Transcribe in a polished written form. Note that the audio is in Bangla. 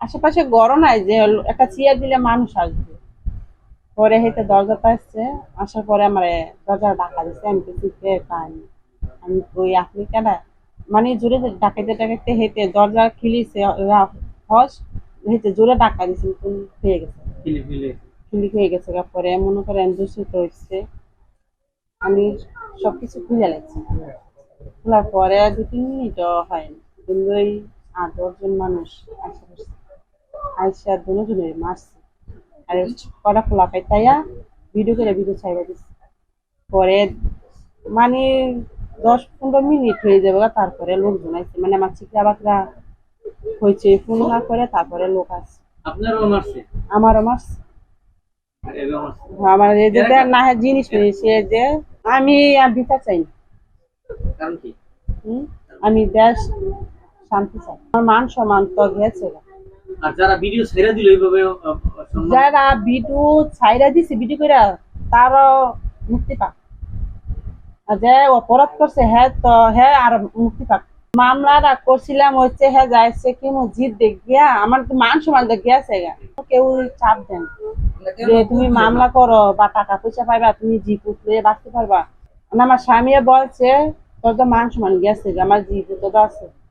আশেপাশে ঘরও নাই যে একটা চেয়ার দিলে মানুষ আসবে। পরে হেঁটে দরজাটা আসছে, আসার পরে আমার দরজা ধাক্কা দিচ্ছে, আমি কিছু পাইনি। আমি কই আপনি কেডা? মানে জোরে ডাকাইতে ডাকাইতে হেঁটে দরজা খিলিছে, হস হেঁটে জোরে ধাক্কা দিছে, হয়ে গেছে, ক্লিক হয়ে গেছে। পরে মনে করেন দূষিত হচ্ছে, আমি সবকিছু খুলে লাগছি। খোলার পরে 2-3 মিনিটও হয়নি, কিন্তু ওই 8-10 জন মানুষ আসে পড়ছে, আইসা দুজনের মারছে। আর কটা খোলা পাইতাইয়া ভিডিও করে ভিডিও ছাইড়া দিচ্ছে। পরে মানে 10-15 মিনিট হয়ে যাবে, তারপরে লোকজন আসছে, মানে আমার চিকরা বাকরা হয়েছে ফোন না করে, তারপরে লোক আসছে। আপনারও মারছে? আমারও মারছে। আমার এই যে না জিনিস নিয়েছে যে, আমি আর বিচার চাই না। কারণ কি? আমি দেশ শান্তি চাই, আমার মান সম্মান তো গেছে। আর যারা ভিডিও ছেড়ে দিল এইভাবে যারা ভিডিও ছাইরা দিছে ভিডিও করে, তারও মুক্তি পাক। আর যে অপরাধ করছে হ্যাঁ তো হ্যাঁ আর মুক্তি পাক। মামলাটা করছিলাম হচ্ছে হ্যাঁ যাইছে কি মসজিদ দেখ গিয়া, আমার তো মান সম্মান দেখ গিয়াছে গা। কেউ চাপ দেন যে তুমি মামলা করো বা টাকা পয়সা পাইবা, তুমি জিপুত লয়ে বাঁচতে পারবা না। আমার স্বামী বলছে তোর তো মান সম্মান গেছে, আমার জিপুত আছে।